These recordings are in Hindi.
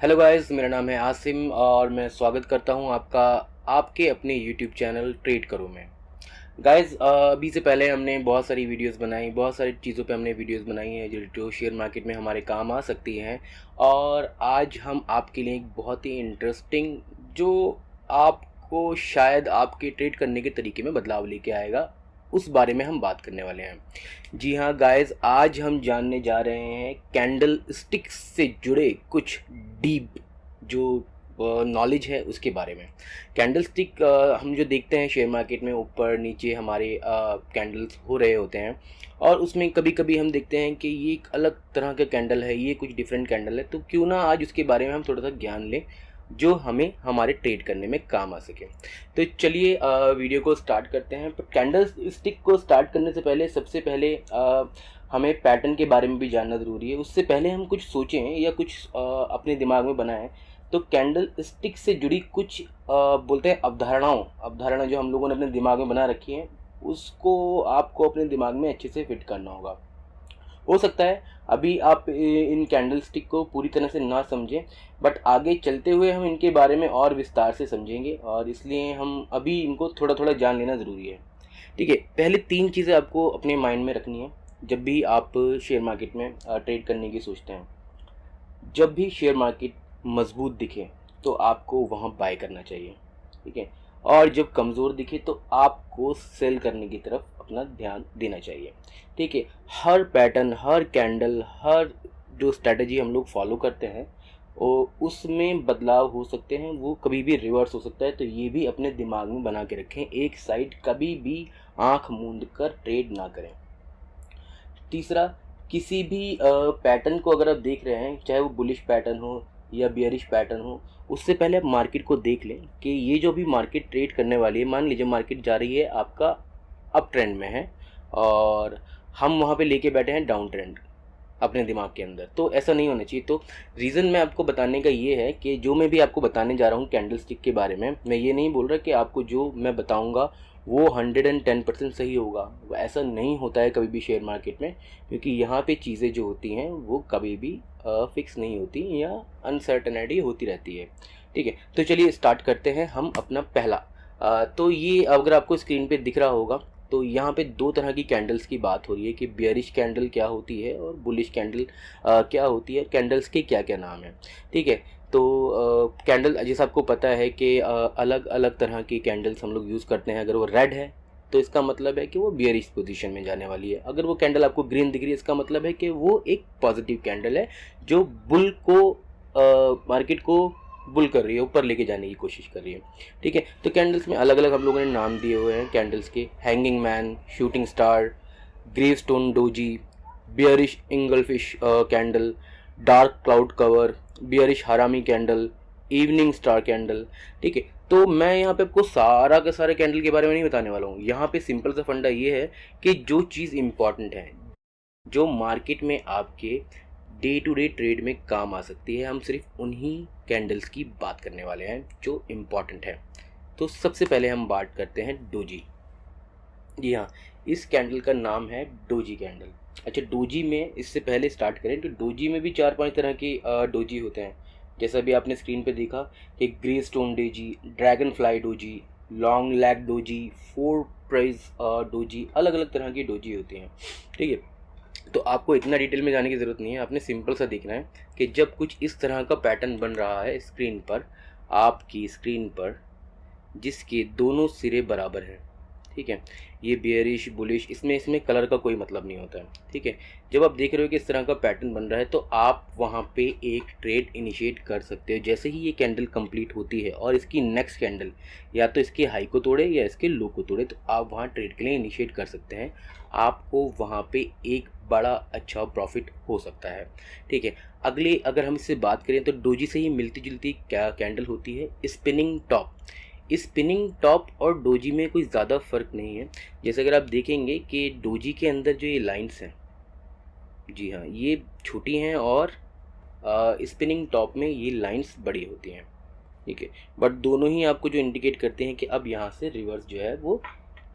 हेलो गाइस, मेरा नाम है आसिम और मैं स्वागत करता हूं आपका आपके अपने यूट्यूब चैनल ट्रेड करो में। गाइस, अभी से पहले हमने बहुत सारी वीडियोस बनाई, बहुत सारी चीज़ों पे हमने वीडियोस बनाई हैं जो शेयर मार्केट में हमारे काम आ सकती हैं। और आज हम आपके लिए एक बहुत ही इंटरेस्टिंग, जो आपको शायद आपके ट्रेड करने के तरीके में बदलाव लेके आएगा, उस बारे में हम बात करने वाले हैं। जी हाँ गाइस, आज हम जानने जा रहे हैं कैंडल स्टिक्स से जुड़े कुछ डीप जो नॉलेज है उसके बारे में। कैंडल स्टिक हम जो देखते हैं शेयर मार्केट में, ऊपर नीचे हमारे कैंडल्स हो रहे होते हैं, और उसमें कभी कभी हम देखते हैं कि ये एक अलग तरह का कैंडल है, ये कुछ डिफरेंट कैंडल है। तो क्यों ना आज उसके बारे में हम थोड़ा सा ज्ञान लें जो हमें हमारे ट्रेड करने में काम आ सके। तो चलिए वीडियो को स्टार्ट करते हैं। पर कैंडल स्टिक को स्टार्ट करने से पहले सबसे पहले हमें पैटर्न के बारे में भी जानना ज़रूरी है। उससे पहले हम कुछ सोचें या कुछ अपने दिमाग में बनाएं, तो कैंडल स्टिक से जुड़ी कुछ बोलते हैं अवधारणा जो हम लोगों ने अपने दिमाग में बना रखी है, उसको आपको अपने दिमाग में अच्छे से फिट करना होगा। हो सकता है अभी आप इन कैंडल स्टिक को पूरी तरह से ना समझें, बट आगे चलते हुए हम इनके बारे में और विस्तार से समझेंगे, और इसलिए हम अभी इनको थोड़ा थोड़ा जान लेना ज़रूरी है। ठीक है, पहले 3 चीज़ें आपको अपने माइंड में रखनी है जब भी आप शेयर मार्केट में ट्रेड करने की सोचते हैं। जब भी शेयर मार्केट मजबूत दिखे तो आपको वहाँ बाय करना चाहिए। ठीक है, और जब कमज़ोर दिखे तो आपको सेल करने की तरफ अपना ध्यान देना चाहिए। ठीक है, हर पैटर्न, हर कैंडल, हर जो स्ट्रेटजी हम लोग फॉलो करते हैं वो उसमें बदलाव हो सकते हैं, वो कभी भी रिवर्स हो सकता है। तो ये भी अपने दिमाग में बना के रखें, एक साइड कभी भी आंख मूंद कर ट्रेड ना करें। तीसरा, किसी भी पैटर्न को अगर आप देख रहे हैं, चाहे वो बुलिश पैटर्न हो या बियरिश पैटर्न हो, उससे पहले आप मार्केट को देख लें कि ये जो भी मार्केट ट्रेड करने वाली है, मान लीजिए मार्केट जा रही है आपका अप ट्रेंड में है और हम वहाँ पे लेके बैठे हैं डाउन ट्रेंड अपने दिमाग के अंदर, तो ऐसा नहीं होना चाहिए। तो रीज़न मैं आपको बताने का ये है कि जो मैं भी आपको बताने जा रहा हूँ कैंडल स्टिक के बारे में, मैं ये नहीं बोल रहा कि आपको जो मैं बताऊँगा वो 110% सही होगा। वो ऐसा नहीं होता है कभी भी शेयर मार्केट में, क्योंकि यहाँ पे चीज़ें जो होती हैं वो कभी भी फिक्स नहीं होती या अनसर्टनिटी होती रहती है। ठीक है, तो चलिए स्टार्ट करते हैं हम अपना पहला। तो ये अगर आपको स्क्रीन पे दिख रहा होगा, तो यहाँ पे 2 तरह की कैंडल्स की बात हो रही है कि बियरिश कैंडल क्या होती है और बुलिश कैंडल क्या होती है, कैंडल्स के क्या क्या नाम है। ठीक है, तो कैंडल जैसा आपको पता है कि अलग अलग तरह की कैंडल्स हम लोग यूज़ करते हैं। अगर वो रेड है तो इसका मतलब है कि वो बियरिश पोजीशन में जाने वाली है। अगर वो कैंडल आपको ग्रीन दिख रही है, इसका मतलब है कि वो एक पॉजिटिव कैंडल है जो बुल को मार्केट को बुल कर रही है, ऊपर लेके जाने की कोशिश कर रही है। ठीक है, तो कैंडल्स में अलग अलग हम लोगों ने नाम दिए हुए हैं कैंडल्स के। Hanging man, shooting star, gravestone doji, bearish engulfing candle, dark cloud cover, bearish harami candle, evening star candle. ठीक है, तो मैं यहाँ पे आपको सारा का सारे कैंडल के बारे में नहीं बताने वाला हूँ। यहाँ पे सिंपल सा फंडा ये है कि जो चीज़ इम्पॉर्टेंट है, जो मार्केट में आपके डे टू डे ट्रेड में काम आ सकती है, हम सिर्फ उन्हीं कैंडल्स की बात करने वाले हैं जो इम्पॉर्टेंट है। तो सबसे पहले हम बात करते हैं डोजी। जी हाँ, इस कैंडल का नाम है डोजी कैंडल। अच्छा, डोजी में इससे पहले स्टार्ट करें तो डोजी में भी 4-5 तरह के डोजी होते हैं। जैसा भी आपने स्क्रीन पे देखा कि gravestone doji, dragonfly doji, long leg doji, four price doji, अलग अलग तरह की डोजी होती हैं। ठीक है, तो आपको इतना डिटेल में जाने की ज़रूरत नहीं है, आपने सिंपल सा देखना है कि जब कुछ इस तरह का पैटर्न बन रहा है स्क्रीन पर, आपकी स्क्रीन पर, जिसके दोनों सिरे बराबर हैं। ठीक है, ये बियरिश बुलिश, इसमें इसमें कलर का कोई मतलब नहीं होता है। ठीक है, जब आप देख रहे हो कि इस तरह का पैटर्न बन रहा है तो आप वहाँ पे एक ट्रेड इनिशिएट कर सकते हो। जैसे ही ये कैंडल कंप्लीट होती है और इसकी नेक्स्ट कैंडल या तो इसके हाई को तोड़े या इसके लो को तोड़े, तो आप वहाँ ट्रेड के लिए इनिशिएट कर सकते हैं। आपको वहाँ पे एक बड़ा अच्छा प्रॉफिट हो सकता है। ठीक है, अगले अगर हम इससे बात करें तो डोजी से ही मिलती जुलती क्या कैंडल होती है स्पिनिंग टॉप। स्पिनिंग टॉप और डोजी में कोई ज़्यादा फ़र्क नहीं है। जैसे अगर आप देखेंगे कि डोजी के अंदर जो ये लाइंस हैं, जी हाँ, ये छोटी हैं, और स्पिनिंग टॉप में ये लाइंस बड़ी होती हैं। ठीक है, बट दोनों ही आपको जो इंडिकेट करते हैं कि अब यहाँ से रिवर्स जो है वो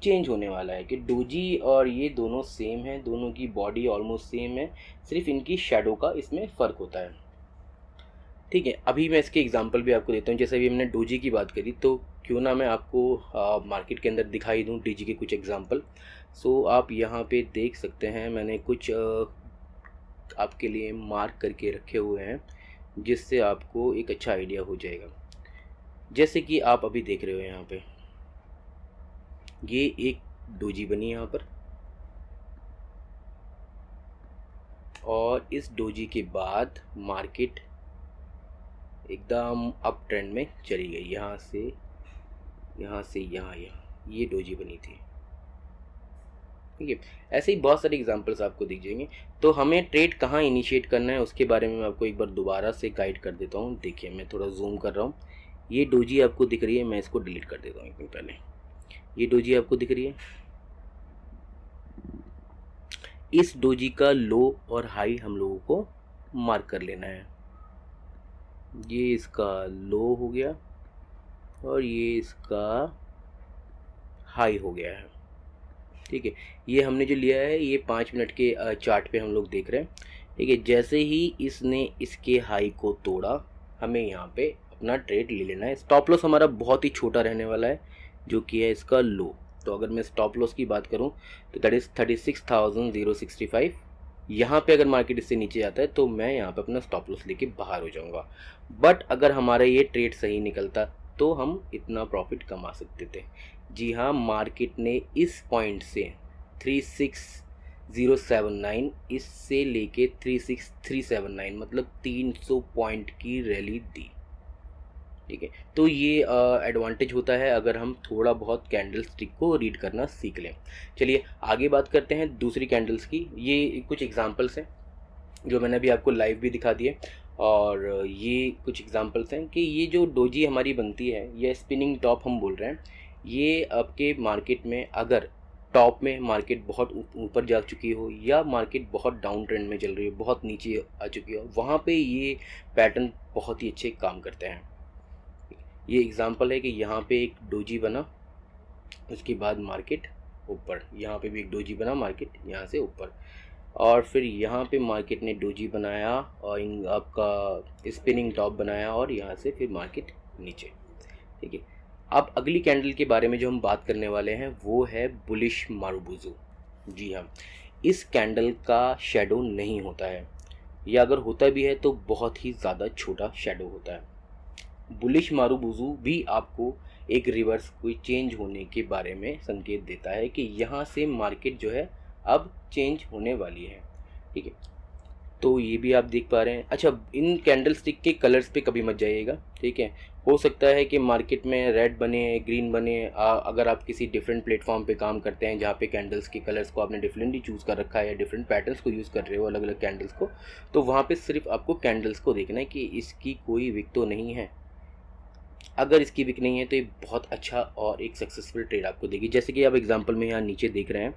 चेंज होने वाला है, कि डोजी और ये दोनों सेम हैं, दोनों की बॉडी ऑलमोस्ट सेम है, सिर्फ इनकी शेडो का इसमें फ़र्क होता है। ठीक है, अभी मैं इसके एग्जांपल भी आपको देता हूँ। जैसे अभी हमने डोजी की बात करी, तो क्यों ना मैं आपको मार्केट के अंदर दिखाई दूँ डोजी के कुछ एग्जांपल। सो आप यहाँ पे देख सकते हैं, मैंने कुछ आपके लिए मार्क करके रखे हुए हैं, जिससे आपको एक अच्छा आइडिया हो जाएगा। जैसे कि आप अभी देख रहे हो यहाँ पे, ये एक डोजी बनी यहाँ पर, और इस डोजी के बाद मार्केट एकदम अप ट्रेंड में चली गई, यहाँ से यहाँ, ये डोजी बनी थी। ठीक है, ऐसे ही बहुत सारे एग्जांपल्स आपको दिख जाएंगे। तो हमें ट्रेड कहाँ इनिशिएट करना है उसके बारे में मैं आपको एक बार दोबारा से गाइड कर देता हूँ। देखिए, मैं थोड़ा जूम कर रहा हूँ, ये डोजी आपको दिख रही है, मैं इसको डिलीट कर देता हूँ एक मिनट पहले। ये डोजी आपको दिख रही है, इस डोजी का लो और हाई हम लोगों को मार्क कर लेना है। ये इसका लो हो गया और ये इसका हाई हो गया है। ठीक है, ये हमने जो लिया है ये 5 मिनट के चार्ट पे हम लोग देख रहे हैं। ठीक है, जैसे ही इसने इसके हाई को तोड़ा, हमें यहाँ पे अपना ट्रेड ले लेना है। स्टॉप लॉस हमारा बहुत ही छोटा रहने वाला है, जो कि है इसका लो। तो अगर मैं स्टॉप लॉस की बात करूँ तो दैट इज़ 36,065। यहाँ पे अगर मार्केट इससे नीचे जाता है तो मैं यहाँ पे अपना स्टॉप लॉस लेके बाहर हो जाऊँगा। बट अगर हमारा ये ट्रेड सही निकलता तो हम इतना प्रॉफिट कमा सकते थे। जी हाँ, मार्केट ने इस पॉइंट से 36079 इससे लेके 36379 मतलब 300 पॉइंट की रैली दी। ठीक है, तो ये एडवांटेज होता है अगर हम थोड़ा बहुत कैंडल स्टिक को रीड करना सीख लें। चलिए आगे बात करते हैं दूसरी कैंडल्स की। ये कुछ एग्जांपल्स हैं जो मैंने अभी आपको लाइव भी दिखा दिए, और ये कुछ एग्जांपल्स हैं कि ये जो डोजी हमारी बनती है, ये स्पिनिंग टॉप हम बोल रहे हैं। ये आपके मार्केट में अगर टॉप में मार्केट बहुत ऊपर जा चुकी हो या मार्केट बहुत डाउन ट्रेंड में चल रही हो, बहुत नीचे आ चुकी हो, वहाँ पे ये पैटर्न बहुत ही अच्छे काम करते हैं। ये एग्जांपल है कि यहाँ पे एक डोजी बना, उसके बाद मार्केट ऊपर, यहाँ पे भी एक डोजी बना, मार्केट यहाँ से ऊपर, और फिर यहाँ पे मार्केट ने डोजी बनाया और आपका स्पिनिंग टॉप बनाया और यहाँ से फिर मार्केट नीचे। ठीक है, अब अगली कैंडल के बारे में जो हम बात करने वाले हैं वो है बुलिश मारुबुजू। जी हाँ, इस कैंडल का शेडो नहीं होता है, या अगर होता भी है तो बहुत ही ज़्यादा छोटा शेडो होता है। बुलिश मारुबुजू भी आपको एक रिवर्स कोई चेंज होने के बारे में संकेत देता है कि यहाँ से मार्केट जो है अब चेंज होने वाली है। ठीक है, तो ये भी आप देख पा रहे हैं। अच्छा, इन कैंडल स्टिक के कलर्स पे कभी मत जाइएगा। ठीक है, हो सकता है कि मार्केट में रेड बने, ग्रीन बने, अगर आप किसी डिफरेंट प्लेटफॉर्म पे काम करते हैं जहाँ पे कैंडल्स के कलर्स को आपने डिफरेंटली चूज़ कर रखा है या डिफरेंट पैटर्न्स को यूज़ कर रहे हो अलग अलग कैंडल्स को, तो वहाँ पे सिर्फ आपको कैंडल्स को देखना है कि इसकी कोई विक तो नहीं है। अगर इसकी विक नहीं है तो ये बहुत अच्छा और एक सक्सेसफुल ट्रेड आपको देगी। जैसे कि आप एग्जांपल में यहाँ नीचे देख रहे हैं,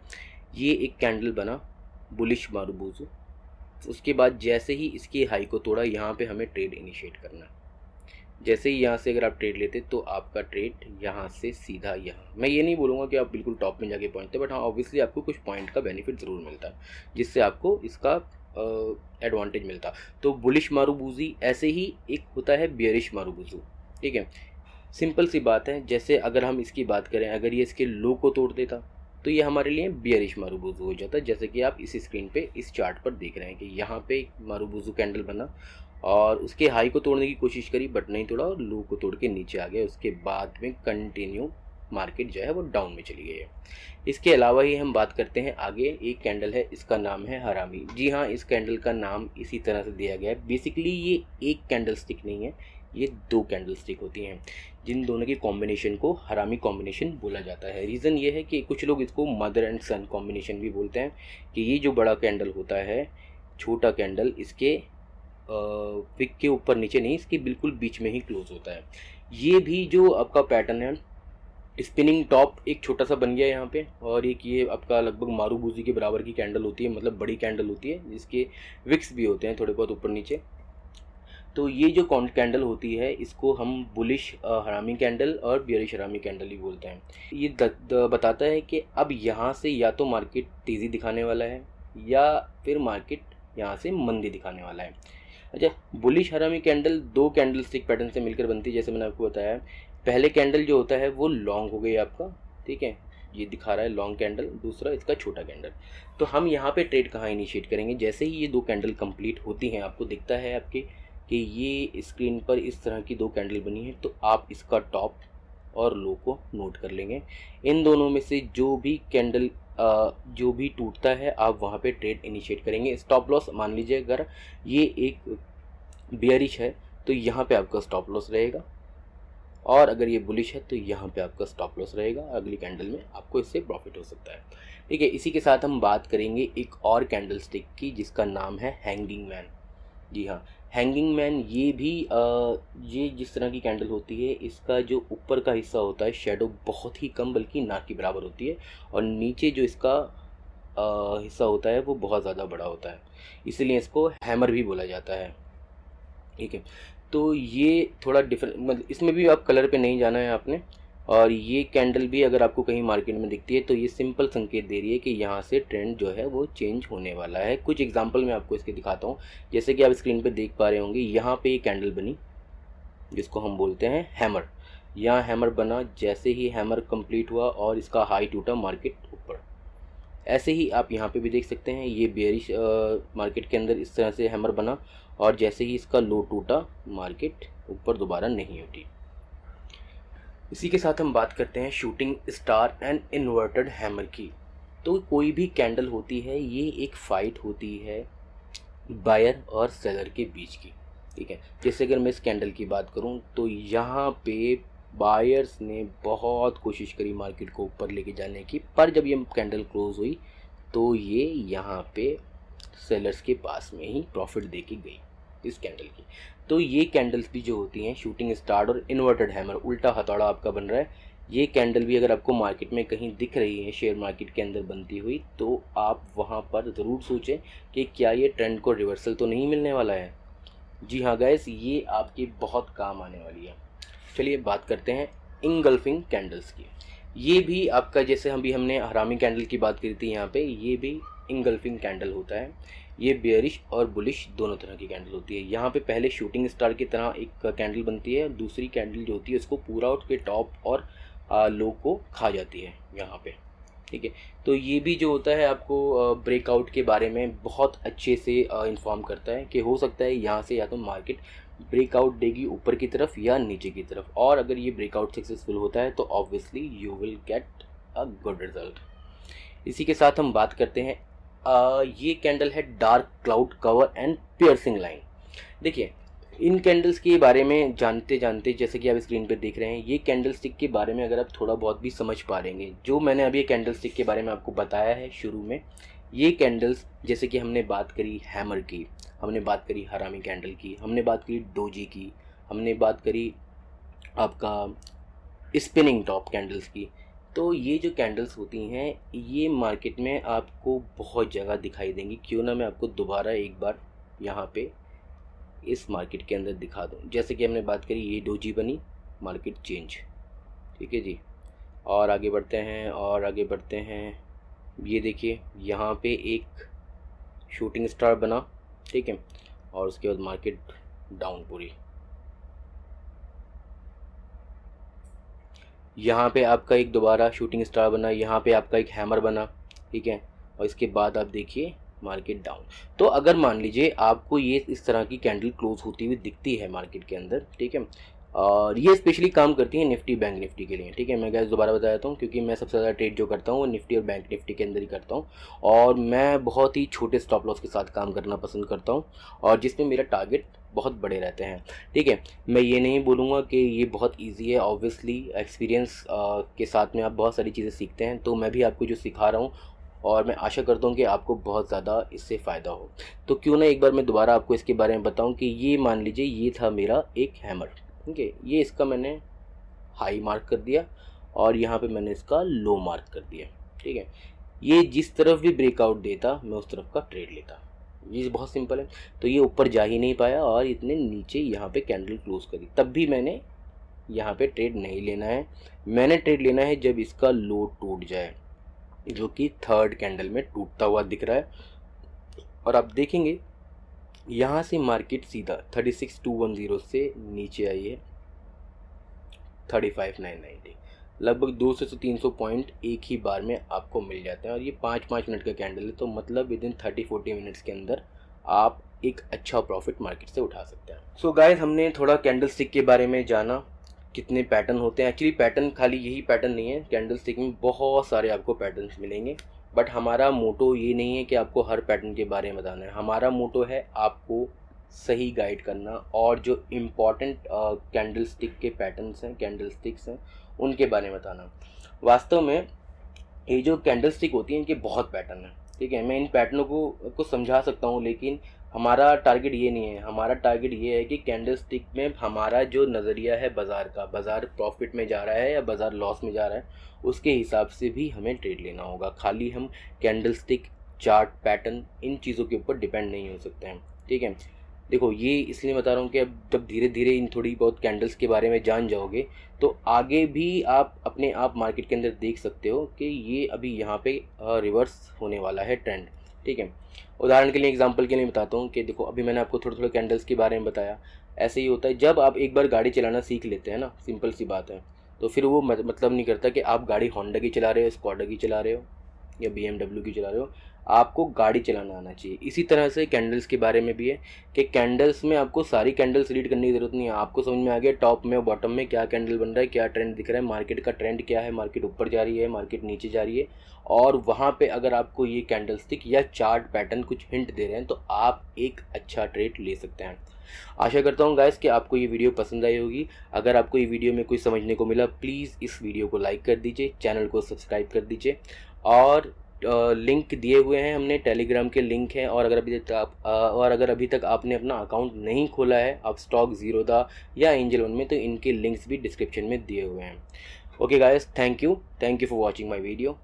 ये एक कैंडल बना बुलिश मारुबुजू, उसके बाद जैसे ही इसके हाई को तोड़ा, यहाँ पे हमें ट्रेड इनिशिएट करना है। जैसे ही यहाँ से अगर आप ट्रेड लेते तो आपका ट्रेड यहाँ से सीधा यहाँ, मैं ये नहीं बोलूँगा कि आप बिल्कुल टॉप में जाके पहुँचते, बट हाँ ऑब्वियसली आपको कुछ पॉइंट का बेनिफिट ज़रूर मिलता है जिससे आपको इसका एडवांटेज मिलता। तो बुलिश मारुबुजी ऐसे ही एक होता है बियरिश मारुबुजू। ठीक है, सिंपल सी बात है। जैसे अगर हम इसकी बात करें, अगर ये इसके लो को तोड़ देता तो ये हमारे लिए बियरिश मारुबुजू हो जाता है। जैसे कि आप इस स्क्रीन पे इस चार्ट पर देख रहे हैं कि यहाँ पे मारुबुजू कैंडल बना और उसके हाई को तोड़ने की कोशिश करी बट नहीं तोड़ा और लो को तोड़ के नीचे आ गया। उसके बाद में कंटिन्यू मार्केट जो है वो डाउन में चली गई है। इसके अलावा ही हम बात करते हैं आगे, एक कैंडल है, इसका नाम है हरामी। जी हाँ, इस कैंडल का नाम इसी तरह से दिया गया है। बेसिकली ये एक कैंडल स्टिक नहीं है, ये 2 कैंडल स्टिक होती हैं, जिन दोनों के कॉम्बिनेशन को हरामी कॉम्बिनेशन बोला जाता है। रीज़न ये है कि कुछ लोग इसको मदर एंड सन कॉम्बिनेशन भी बोलते हैं, कि ये जो बड़ा कैंडल होता है, छोटा कैंडल इसके विक के ऊपर नीचे नहीं, इसके बिल्कुल बीच में ही क्लोज होता है। ये भी जो आपका पैटर्न है, स्पिनिंग टॉप एक छोटा सा बन गया यहाँ पे, और एक ये आपका लगभग मारुबुजी के बराबर की कैंडल होती है, मतलब बड़ी कैंडल होती है जिसके विक्स भी होते हैं थोड़े बहुत ऊपर नीचे। तो ये जो कैंडल होती है इसको हम बुलिश हरामी कैंडल और बियरिश हरामी कैंडल ही बोलते हैं। ये बताता है कि अब यहाँ से या तो मार्केट तेज़ी दिखाने वाला है या फिर मार्केट यहाँ से मंदी दिखाने वाला है। अच्छा, बुलिश हरामी कैंडल दो कैंडल स्टिक पैटर्न से मिलकर बनती है, जैसे मैंने आपको बताया। पहले कैंडल जो होता है वो लॉन्ग हो गई आपका, ठीक है, ये दिखा रहा है लॉन्ग कैंडल, दूसरा इसका छोटा कैंडल। तो हम यहाँ पे ट्रेड कहाँ इनिशिएट करेंगे, जैसे ही ये दो कैंडल कंप्लीट होती हैं, आपको दिखता है आपके कि ये स्क्रीन पर इस तरह की दो कैंडल बनी है, तो आप इसका टॉप और लो को नोट कर लेंगे। इन दोनों में से जो भी कैंडल जो भी टूटता है आप वहाँ पे ट्रेड इनिशिएट करेंगे। स्टॉप लॉस मान लीजिए अगर ये एक बियरिश है तो यहाँ पे आपका स्टॉप लॉस रहेगा, और अगर ये बुलिश है तो यहाँ पे आपका स्टॉप लॉस रहेगा। अगली कैंडल में आपको इससे प्रॉफिट हो सकता है, ठीक है। इसी के साथ हम बात करेंगे एक और कैंडल स्टिक की जिसका नाम है हैंगिंग मैन। जी हाँ, हैंगिंग मैन ये भी ये जिस तरह की कैंडल होती है, इसका जो ऊपर का हिस्सा होता है शेडो बहुत ही कम बल्कि ना के बराबर होती है, और नीचे जो इसका हिस्सा होता है वो बहुत ज़्यादा बड़ा होता है, इसलिए इसको हैमर भी बोला जाता है, ठीक है। तो ये थोड़ा डिफरेंट, मतलब इसमें भी आप कलर पे नहीं जाना है आपने। और ये कैंडल भी अगर आपको कहीं मार्केट में दिखती है तो ये सिंपल संकेत दे रही है कि यहाँ से ट्रेंड जो है वो चेंज होने वाला है। कुछ एग्जांपल मैं आपको इसके दिखाता हूँ। जैसे कि आप स्क्रीन पे देख पा रहे होंगे, यहाँ पे ये कैंडल बनी जिसको हम बोलते हैं हैमर। यहाँ हैमर बना, जैसे ही हैमर कंप्लीट हुआ और इसका हाई टूटा मार्केट ऊपर। ऐसे ही आप यहाँ पे भी देख सकते हैं, ये बेयरिश मार्केट के अंदर इस तरह से हैमर बना, और जैसे ही इसका लो टूटा मार्केट ऊपर दोबारा नहीं उठी। इसी के साथ हम बात करते हैं shooting star and inverted hammer की। तो कोई भी कैंडल होती है, ये एक फाइट होती है बायर और सेलर के बीच की, ठीक है। जैसे अगर मैं इस कैंडल की बात करूं तो यहाँ पे बायर्स ने बहुत कोशिश करी मार्केट को ऊपर लेके जाने की, पर जब ये कैंडल क्लोज हुई तो ये यहाँ पे सेलर्स के पास में ही प्रॉफिट दे के गई इस कैंडल की। तो ये कैंडल्स भी जो होती हैं शूटिंग स्टार और इन्वर्टेड हैमर, उल्टा हथौड़ा आपका बन रहा है, ये कैंडल भी अगर आपको मार्केट में कहीं दिख रही है शेयर मार्केट के अंदर बनती हुई, तो आप वहाँ पर ज़रूर सोचें कि क्या ये ट्रेंड को रिवर्सल तो नहीं मिलने वाला है। जी हाँ गाइस, ये आपके बहुत काम आने वाली है। चलिए बात करते हैं इंगल्फिंग कैंडल्स की। ये भी आपका, जैसे हमने हरामी कैंडल की बात करी थी, यहाँ पे ये भी इंगल्फिंग कैंडल होता है। ये बेयरिश और बुलिश दोनों तरह की कैंडल होती है। यहाँ पे पहले शूटिंग स्टार की तरह एक कैंडल बनती है, दूसरी कैंडल जो होती है उसको पूरा उसके टॉप और लो को खा जाती है यहाँ पे, ठीक है। तो ये भी जो होता है आपको ब्रेकआउट के बारे में बहुत अच्छे से इन्फॉर्म करता है कि हो सकता है यहाँ से या तो मार्केट ब्रेकआउट देगी ऊपर की तरफ या नीचे की तरफ, और अगर ये ब्रेकआउट सक्सेसफुल होता है तो obviously you will get a good result. इसी के साथ हम बात करते हैं ये कैंडल है dark cloud cover and piercing line. देखिए, इन कैंडल्स के बारे में जानते जानते, जैसे कि आप स्क्रीन पे देख रहे हैं, ये कैंडल स्टिक के बारे में अगर आप थोड़ा बहुत भी समझ पा लेंगे, जो मैंने अभी कैंडल स्टिक के बारे में आपको बताया है शुरू में, ये कैंडल्स जैसे कि हमने बात करी हैमर की, हमने बात करी हरामी कैंडल की, हमने बात करी डोजी की, हमने बात करी आपका स्पिनिंग टॉप कैंडल्स की। तो ये जो कैंडल्स होती हैं ये मार्केट में आपको बहुत जगह दिखाई देंगी। क्यों ना मैं आपको दोबारा एक बार यहाँ पे इस मार्केट के अंदर दिखा दूँ। जैसे कि हमने बात करी, ये डोजी बनी, मार्केट चेंज, ठीक है जी। और आगे बढ़ते हैं और आगे बढ़ते हैं, ये देखिए यहाँ पे एक शूटिंग स्टार बना, ठीक है, और उसके बाद मार्केट डाउन पूरी। यहाँ पे आपका एक दोबारा शूटिंग स्टार बना, यहाँ पे आपका एक हैमर बना, ठीक है, और इसके बाद आप देखिए मार्केट डाउन। तो अगर मान लीजिए आपको ये इस तरह की कैंडल क्लोज होती हुई दिखती है मार्केट के अंदर, ठीक है, और ये स्पेशली काम करती है निफ्टी बैंक निफ्टी के लिए, ठीक है। मैं गाइस दोबारा बता देता हूँ, क्योंकि मैं सबसे ज़्यादा ट्रेड जो करता हूँ वो निफ्टी और बैंक निफ्टी के अंदर ही करता हूँ, और मैं बहुत ही छोटे स्टॉप लॉस के साथ काम करना पसंद करता हूँ, और जिसमें मेरा टारगेट बहुत बड़े रहते हैं, ठीक है। मैं ये नहीं बोलूँगा कि ये बहुत ईजी है, ऑब्वियसली एक्सपीरियंस के साथ में आप बहुत सारी चीज़ें सीखते हैं। तो मैं भी आपको जो सिखा रहा हूँ, और मैं आशा करता हूँ कि आपको बहुत ज़्यादा इससे फ़ायदा हो। तो क्यों ना एक बार मैं दोबारा आपको इसके बारे में बताऊँ कि ये मान लीजिए ये था मेरा एक हैमर, ठीक है, ये इसका मैंने हाई मार्क कर दिया और यहाँ पे मैंने इसका लो मार्क कर दिया, ठीक है। ये जिस तरफ भी ब्रेकआउट देता मैं उस तरफ का ट्रेड लेता, ये बहुत सिंपल है। तो ये ऊपर जा ही नहीं पाया और इतने नीचे यहाँ पे कैंडल क्लोज करी, तब भी मैंने यहाँ पे ट्रेड नहीं लेना है। मैंने ट्रेड लेना है जब इसका लो टूट जाए, जो कि थर्ड कैंडल में टूटता हुआ दिख रहा है। और आप देखेंगे यहाँ से मार्केट सीधा 36,210 से नीचे आई है 35,990। लगभग 200 से 300 पॉइंट एक ही बार में आपको मिल जाते हैं, और ये 5-5 मिनट का कैंडल है, तो मतलब विद इन 30-40 मिनट्स के अंदर आप एक अच्छा प्रॉफिट मार्केट से उठा सकते हैं। सो गाइस, हमने थोड़ा कैंडल स्टिक के बारे में जाना, कितने पैटर्न होते हैं। एक्चुअली पैटर्न खाली यही पैटर्न नहीं है, कैंडल स्टिक में बहुत सारे आपको पैटर्न्स मिलेंगे, बट हमारा मोटो ये नहीं है कि आपको हर पैटर्न के बारे में बताना है। हमारा मोटो है आपको सही गाइड करना, और जो इम्पॉर्टेंट कैंडल स्टिक के पैटर्न्स हैं, कैंडल स्टिक्स हैं, उनके बारे में बताना। वास्तव में ये जो कैंडल स्टिक होती है, इनके बहुत पैटर्न हैं, ठीक है। मैं इन पैटर्नों को समझा सकता हूँ, लेकिन हमारा टारगेट ये नहीं है। हमारा टारगेट ये है कि कैंडल स्टिक में हमारा जो नज़रिया है बाज़ार का, बाज़ार प्रॉफिट में जा रहा है या बाज़ार लॉस में जा रहा है, उसके हिसाब से भी हमें ट्रेड लेना होगा। खाली हम कैंडल स्टिक, चार्ट, पैटर्न, इन चीज़ों के ऊपर डिपेंड नहीं हो सकते हैं, ठीक है। देखो, ये इसलिए बता रहा हूँ कि अब जब धीरे धीरे इन थोड़ी बहुत कैंडल्स के बारे में जान जाओगे, तो आगे भी आप अपने आप मार्केट के अंदर देख सकते हो कि ये अभी यहाँ पे रिवर्स होने वाला है ट्रेंड, ठीक है। उदाहरण के लिए, एग्जांपल के लिए बताता हूँ कि देखो, अभी मैंने आपको थोड़ा थोड़ा कैंडल्स के बारे में बताया। ऐसे ही होता है जब आप एक बार गाड़ी चलाना सीख लेते हैं ना, सिंपल सी बात है, तो फिर वो मतलब नहीं करता कि आप गाड़ी होंडा की चला रहे हो, स्कॉडा की चला रहे हो या BMW की चला रहे हो, आपको गाड़ी चलाना आना चाहिए। इसी तरह से कैंडल्स के बारे में भी है कि कैंडल्स में आपको सारी कैंडल्स रीड करने की ज़रूरत नहीं है। आपको समझ में आ गया टॉप में और बॉटम में क्या कैंडल बन रहा है, क्या ट्रेंड दिख रहा है, मार्केट का ट्रेंड क्या है, मार्केट ऊपर जा रही है, मार्केट नीचे जा रही है, और वहाँ पे अगर आपको ये कैंडल स्टिक या चार्ट पैटर्न कुछ हिंट दे रहे हैं, तो आप एक अच्छा ट्रेड ले सकते हैं। आशा करता हूँ गाइस कि आपको ये वीडियो पसंद आई होगी। अगर आपको ये वीडियो में कुछ समझने को मिला, प्लीज़ इस वीडियो को लाइक कर दीजिए, चैनल को सब्सक्राइब कर दीजिए, और लिंक दिए हुए हैं हमने, टेलीग्राम के लिंक हैं। और अगर अभी तक आपने अपना अकाउंट नहीं खोला है, आप स्टॉक ज़ीरोधा या एंजल वन में, तो इनके लिंक्स भी डिस्क्रिप्शन में दिए हुए हैं। Okay guys, thank you for watching my video.